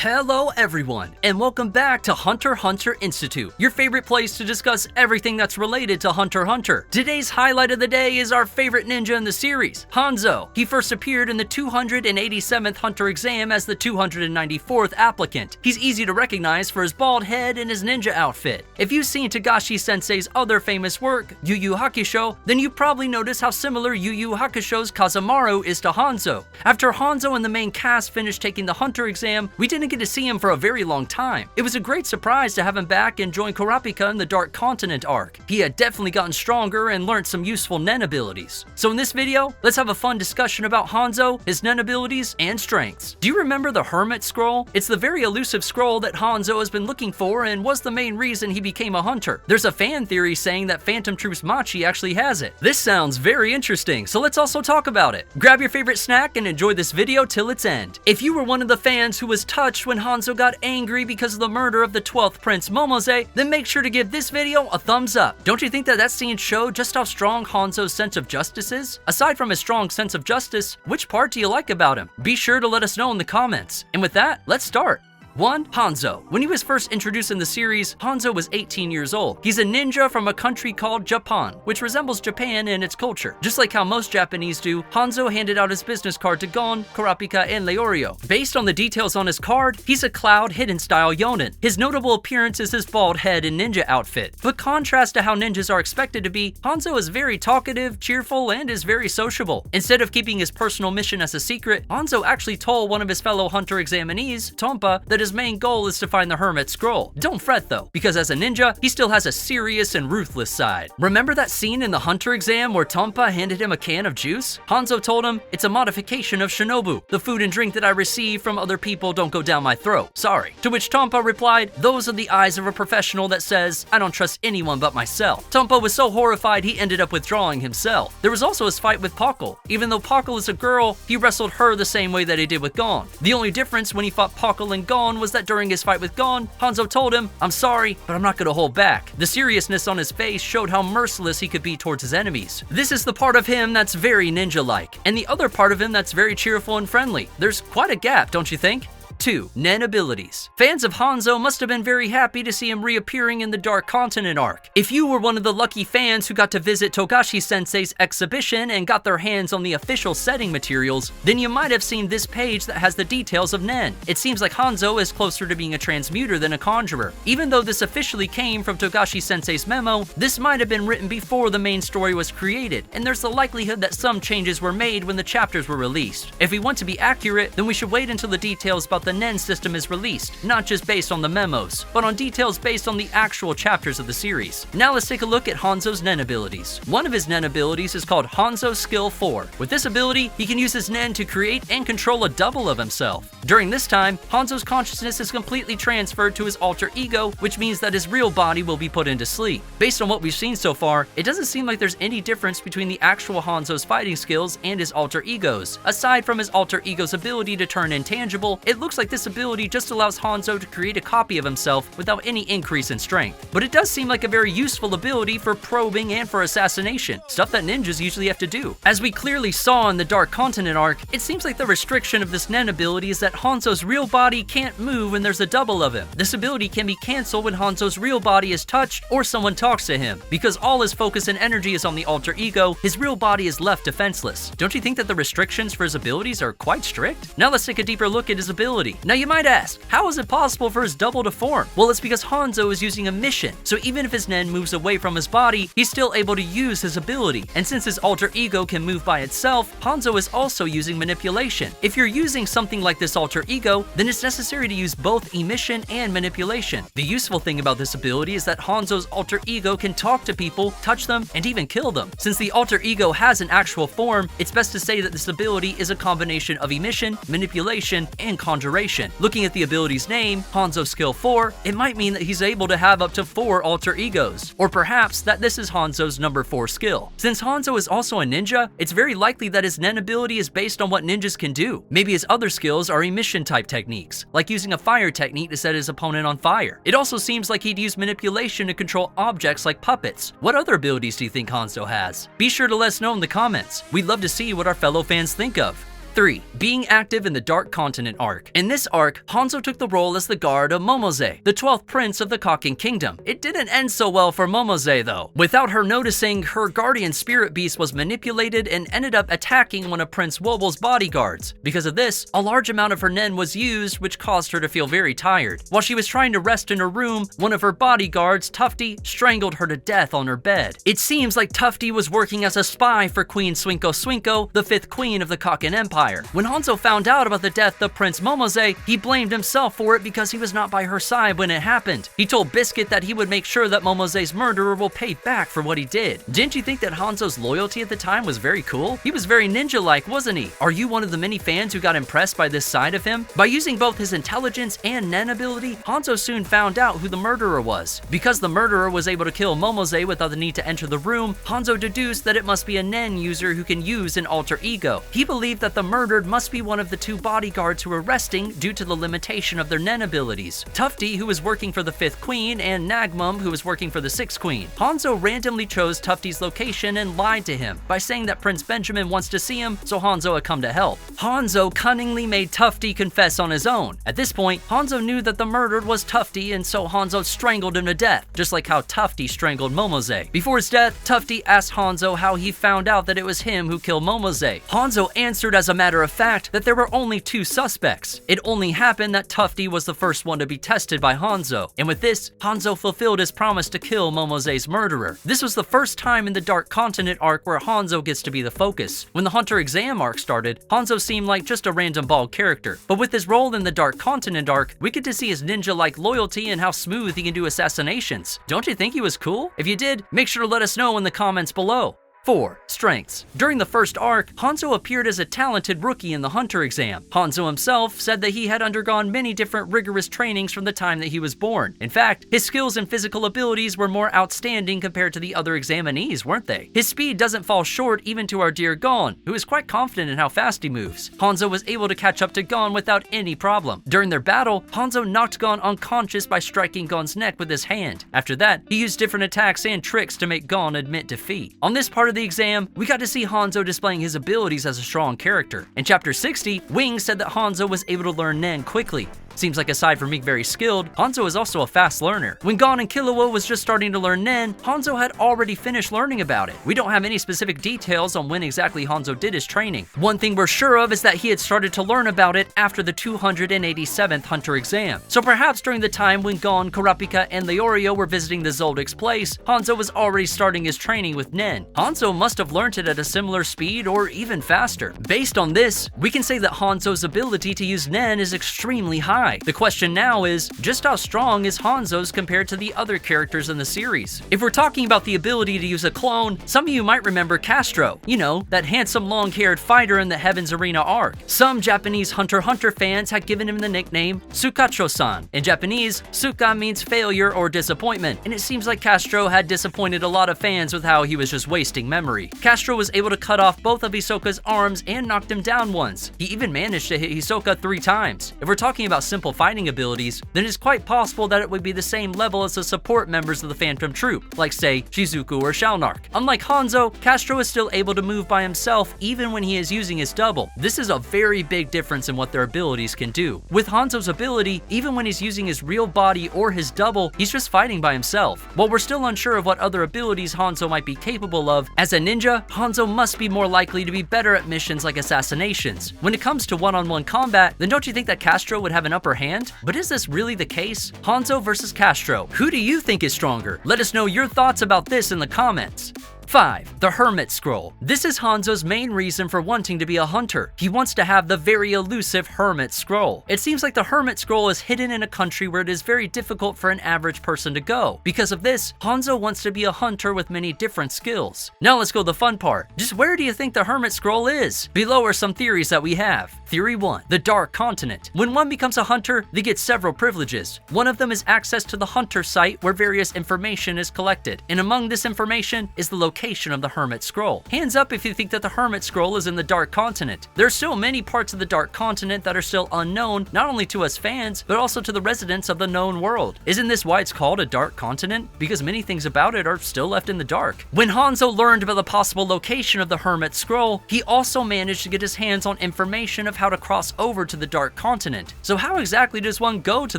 Hello everyone, and welcome back to Hunter x Hunter Institute, your favorite place to discuss everything that's related to Hunter x Hunter. Today's highlight of the day is our favorite ninja in the series, Hanzo. He first appeared in the 287th Hunter exam as the 294th applicant. He's easy to recognize for his bald head and his ninja outfit. If you've seen Togashi Sensei's other famous work, Yu Yu Hakusho, then you probably noticed how similar Yu Yu Hakusho's Kazamaru is to Hanzo. After Hanzo and the main cast finished taking the Hunter exam, we didn't get to see him for a very long time. It was a great surprise to have him back and join Kurapika in the Dark Continent arc. He had definitely gotten stronger and learned some useful nen abilities. So in this video, let's have a fun discussion about Hanzo, his nen abilities, and strengths. Do you remember the Hermit scroll? It's the very elusive scroll that Hanzo has been looking for and was the main reason he became a hunter. There's a fan theory saying that Phantom Troop's Machi actually has it. This sounds very interesting, so let's also talk about it. Grab your favorite snack and enjoy this video till its end. If you were one of the fans who was touched when Hanzo got angry because of the murder of the 12th Prince Momose, then make sure to give this video a thumbs up. Don't you think that scene showed just how strong Hanzo's sense of justice is? Aside from his strong sense of justice, which part do you like about him? Be sure to let us know in the comments. And with that, let's start. 1. Hanzo. When he was first introduced in the series, Hanzo was 18 years old. He's a ninja from a country called Japan, which resembles Japan in its culture. Just like how most Japanese do, Hanzo handed out his business card to Gon, Kurapika, and Leorio. Based on the details on his card, he's a Cloud Hidden style Yonin. His notable appearance is his bald head and ninja outfit. But contrast to how ninjas are expected to be, Hanzo is very talkative, cheerful, and is very sociable. Instead of keeping his personal mission as a secret, Hanzo actually told one of his fellow hunter examinees, Tompa, that his main goal is to find the Hermit scroll. Don't fret though, because as a ninja, he still has a serious and ruthless side. Remember that scene in the Hunter exam where Tompa handed him a can of juice? Hanzo told him, "It's a modification of Shinobu. The food and drink that I receive from other people don't go down my throat. Sorry." To which Tompa replied, "Those are the eyes of a professional that says, I don't trust anyone but myself." Tompa was so horrified he ended up withdrawing himself. There was also his fight with Pakal. Even though Pakal is a girl, he wrestled her the same way that he did with Gon. The only difference when he fought Pakal and Gon was that during his fight with Gon, Hanzo told him, "I'm sorry, but I'm not gonna hold back." The seriousness on his face showed how merciless he could be towards his enemies. This is the part of him that's very ninja-like, and the other part of him that's very cheerful and friendly. There's quite a gap, don't you think? 2. Nen abilities. Fans of Hanzo must have been very happy to see him reappearing in the Dark Continent arc. If you were one of the lucky fans who got to visit Togashi Sensei's exhibition and got their hands on the official setting materials, then you might have seen this page that has the details of Nen. It seems like Hanzo is closer to being a transmuter than a conjurer. Even though this officially came from Togashi Sensei's memo, this might have been written before the main story was created, and there's the likelihood that some changes were made when the chapters were released. If we want to be accurate, then we should wait until the details about the Nen system is released, not just based on the memos, but on details based on the actual chapters of the series. Now let's take a look at Hanzo's Nen abilities. One of his Nen abilities is called Hanzo Skill 4. With this ability, he can use his Nen to create and control a double of himself. During this time, Hanzo's consciousness is completely transferred to his alter ego, which means that his real body will be put into sleep. Based on what we've seen so far, it doesn't seem like there's any difference between the actual Hanzo's fighting skills and his alter egos. Aside from his alter ego's ability to turn intangible, it looks like this ability just allows Hanzo to create a copy of himself without any increase in strength. But it does seem like a very useful ability for probing and for assassination, stuff that ninjas usually have to do. As we clearly saw in the Dark Continent arc, it seems like the restriction of this Nen ability is that Hanzo's real body can't move when there's a double of him. This ability can be cancelled when Hanzo's real body is touched or someone talks to him. Because all his focus and energy is on the alter ego, his real body is left defenseless. Don't you think that the restrictions for his abilities are quite strict? Now let's take a deeper look at his ability. Now you might ask, how is it possible for his double to form? Well, it's because Hanzo is using a mission, so even if his Nen moves away from his body, he's still able to use his ability. And since his alter ego can move by itself, Hanzo is also using manipulation. If you're using something like this alter ego, then it's necessary to use both emission and manipulation. The useful thing about this ability is that Hanzo's alter ego can talk to people, touch them, and even kill them. Since the alter ego has an actual form, it's best to say that this ability is a combination of emission, manipulation, and conjuration. Looking at the ability's name, Hanzo Skill 4, it might mean that he's able to have up to 4 alter egos. Or perhaps that this is Hanzo's number 4 skill. Since Hanzo is also a ninja, it's very likely that his Nen ability is based on what ninjas can do. Maybe his other skills are emission type techniques, like using a fire technique to set his opponent on fire. It also seems like he'd use manipulation to control objects like puppets. What other abilities do you think Hanzo has? Be sure to let us know in the comments. We'd love to see what our fellow fans think of. 3. Being active in the Dark Continent arc. In this arc, Hanzo took the role as the guard of Momose, the 12th prince of the Kaken Kingdom. It didn't end so well for Momose though. Without her noticing, her guardian spirit beast was manipulated and ended up attacking one of Prince Woble's bodyguards. Because of this, a large amount of her nen was used, which caused her to feel very tired. While she was trying to rest in her room, one of her bodyguards, Tufty, strangled her to death on her bed. It seems like Tufty was working as a spy for Queen Swinko Swinko, the 5th queen of the Kaken Empire. When Hanzo found out about the death of Prince Momose, he blamed himself for it because he was not by her side when it happened. He told Biscuit that he would make sure that Momose's murderer will pay back for what he did. Didn't you think that Hanzo's loyalty at the time was very cool? He was very ninja-like, wasn't he? Are you one of the many fans who got impressed by this side of him? By using both his intelligence and nen ability, Hanzo soon found out who the murderer was. Because the murderer was able to kill Momose without the need to enter the room, Hanzo deduced that it must be a nen user who can use an alter ego. He believed that the murdered must be one of the 2 bodyguards who were resting due to the limitation of their nen abilities. Tufty, who was working for the 5th queen, and Nagmum, who was working for the 6th queen. Hanzo randomly chose Tufty's location and lied to him by saying that Prince Benjamin wants to see him, so Hanzo had come to help. Hanzo cunningly made Tufty confess on his own. At this point, Hanzo knew that the murdered was Tufty, and so Hanzo strangled him to death, just like how Tufty strangled Momose. Before his death, Tufty asked Hanzo how he found out that it was him who killed Momose. Hanzo answered as a matter of fact that there were only 2 suspects. It only happened that Tufty was the first one to be tested by Hanzo, and with this, Hanzo fulfilled his promise to kill Momose's murderer. This was the first time in the Dark Continent arc where Hanzo gets to be the focus. When the Hunter exam arc started, Hanzo seemed like just a random bald character, but with his role in the Dark Continent arc, we get to see his ninja-like loyalty and how smooth he can do assassinations. Don't you think he was cool? If you did, make sure to let us know in the comments below. 4. Strengths. During the first arc, Hanzo appeared as a talented rookie in the Hunter exam. Hanzo himself said that he had undergone many different rigorous trainings from the time that he was born. In fact, his skills and physical abilities were more outstanding compared to the other examinees, weren't they? His speed doesn't fall short even to our dear Gon, who is quite confident in how fast he moves. Hanzo was able to catch up to Gon without any problem. During their battle, Hanzo knocked Gon unconscious by striking Gon's neck with his hand. After that, he used different attacks and tricks to make Gon admit defeat. On this part of the exam, we got to see Hanzo displaying his abilities as a strong character. In Chapter 60, Wing said that Hanzo was able to learn Nen quickly. Seems like aside from being very skilled, Hanzo is also a fast learner. When Gon and Killua was just starting to learn Nen, Hanzo had already finished learning about it. We don't have any specific details on when exactly Hanzo did his training. One thing we're sure of is that he had started to learn about it after the 287th Hunter exam. So perhaps during the time when Gon, Kurapika, and Leorio were visiting the Zoldic's place, Hanzo was already starting his training with Nen. Hanzo must have learned it at a similar speed or even faster. Based on this, we can say that Hanzo's ability to use Nen is extremely high. The question now is, just how strong is Hanzo's compared to the other characters in the series? If we're talking about the ability to use a clone, some of you might remember Castro, you know, that handsome long-haired fighter in the Heaven's Arena arc. Some Japanese Hunter x Hunter fans had given him the nickname Sukatro-san. In Japanese, Suka means failure or disappointment, and it seems like Castro had disappointed a lot of fans with how he was just wasting memory. Castro was able to cut off both of Hisoka's arms and knocked him down once. He even managed to hit Hisoka 3 times. If we're talking about simple fighting abilities, then it's quite possible that it would be the same level as the support members of the Phantom Troop, like say Shizuku or Shalnark. Unlike Hanzo, Castro is still able to move by himself even when he is using his double. This is a very big difference in what their abilities can do. With Hanzo's ability, even when he's using his real body or his double, he's just fighting by himself. While we're still unsure of what other abilities Hanzo might be capable of, as a ninja, Hanzo must be more likely to be better at missions like assassinations. When it comes to one-on-one combat, then don't you think that Castro would have an upper hand? But is this really the case? Hanzo versus Castro. Who do you think is stronger? Let us know your thoughts about this in the comments. 5. The Hermit Scroll. This is Hanzo's main reason for wanting to be a hunter. He wants to have the very elusive Hermit Scroll. It seems like the Hermit Scroll is hidden in a country where it is very difficult for an average person to go. Because of this, Hanzo wants to be a hunter with many different skills. Now let's go to the fun part. Just where do you think the Hermit Scroll is? Below are some theories that we have. Theory 1. The Dark Continent. When one becomes a hunter, they get several privileges. One of them is access to the hunter site where various information is collected. And among this information is the location location of the Hermit Scroll. Hands up if you think that the Hermit Scroll is in the Dark Continent. There are still many parts of the Dark Continent that are still unknown, not only to us fans, but also to the residents of the known world. Isn't this why it's called a Dark Continent? Because many things about it are still left in the dark. When Hanzo learned about the possible location of the Hermit Scroll, he also managed to get his hands on information of how to cross over to the Dark Continent. So how exactly does one go to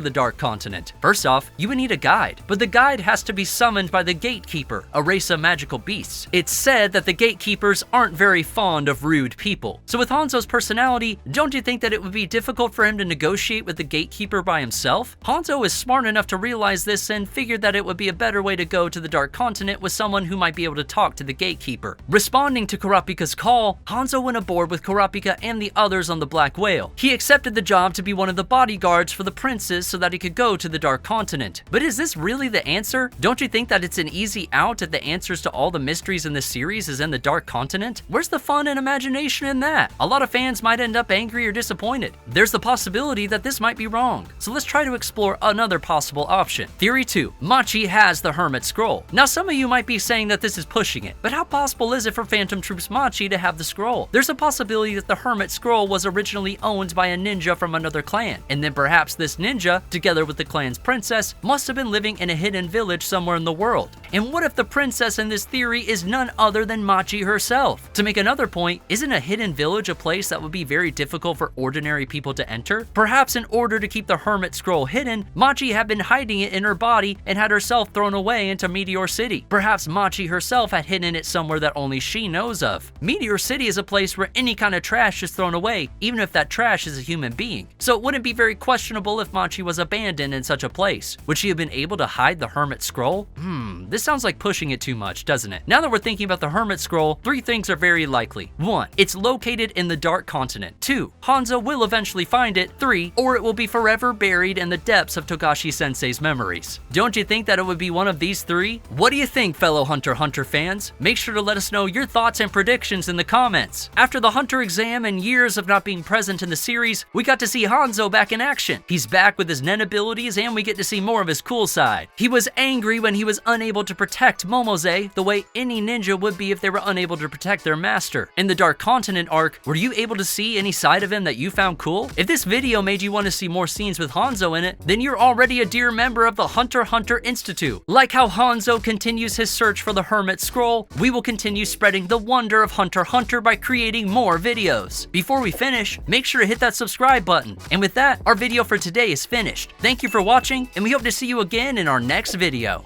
the Dark Continent? First off, you would need a guide, but the guide has to be summoned by the Gatekeeper, a race of magical beasts. It's said that the Gatekeepers aren't very fond of rude people. So with Hanzo's personality, don't you think that it would be difficult for him to negotiate with the Gatekeeper by himself? Hanzo is smart enough to realize this and figured that it would be a better way to go to the Dark Continent with someone who might be able to talk to the Gatekeeper. Responding to Kurapika's call, Hanzo went aboard with Kurapika and the others on the Black Whale. He accepted the job to be one of the bodyguards for the princes so that he could go to the Dark Continent. But is this really the answer? Don't you think that it's an easy out if the answers to all the mysteries in this series is in the Dark Continent? Where's the fun and imagination in that? A lot of fans might end up angry or disappointed. There's the possibility that this might be wrong. So let's try to explore another possible option. Theory 2. Machi has the Hermit Scroll. Now some of you might be saying that this is pushing it, but how possible is it for Phantom Troop's Machi to have the scroll? There's a possibility that the Hermit Scroll was originally owned by a ninja from another clan, and then perhaps this ninja, together with the clan's princess, must have been living in a hidden village somewhere in the world. And what if the princess in this theory is none other than Machi herself? To make another point, isn't a hidden village a place that would be very difficult for ordinary people to enter? Perhaps in order to keep the Hermit Scroll hidden, Machi had been hiding it in her body and had herself thrown away into Meteor City. Perhaps Machi herself had hidden it somewhere that only she knows of. Meteor City is a place where any kind of trash is thrown away, even if that trash is a human being. So it wouldn't be very questionable if Machi was abandoned in such a place. Would she have been able to hide the Hermit Scroll? This sounds like pushing it too much, doesn't it? Now that we're thinking about the Hermit Scroll, 3 things are very likely. 1. It's located in the Dark Continent. 2. Hanzo will eventually find it. 3. Or it will be forever buried in the depths of Togashi Sensei's memories. Don't you think that it would be one of these 3? What do you think, fellow Hunter x Hunter fans? Make sure to let us know your thoughts and predictions in the comments. After the Hunter exam and years of not being present in the series, we got to see Hanzo back in action. He's back with his nen abilities and we get to see more of his cool side. He was angry when he was unable to protect Momose the way any ninja would be if they were unable to protect their master. In the Dark Continent arc, were you able to see any side of him that you found cool? If this video made you want to see more scenes with Hanzo in it, then you're already a dear member of the Hunter x Hunter Institute. Like how Hanzo continues his search for the Hermit Scroll, we will continue spreading the wonder of Hunter x Hunter by creating more videos. Before we finish, make sure to hit that subscribe button. And with that, our video for today is finished. Thank you for watching, and we hope to see you again in our next video.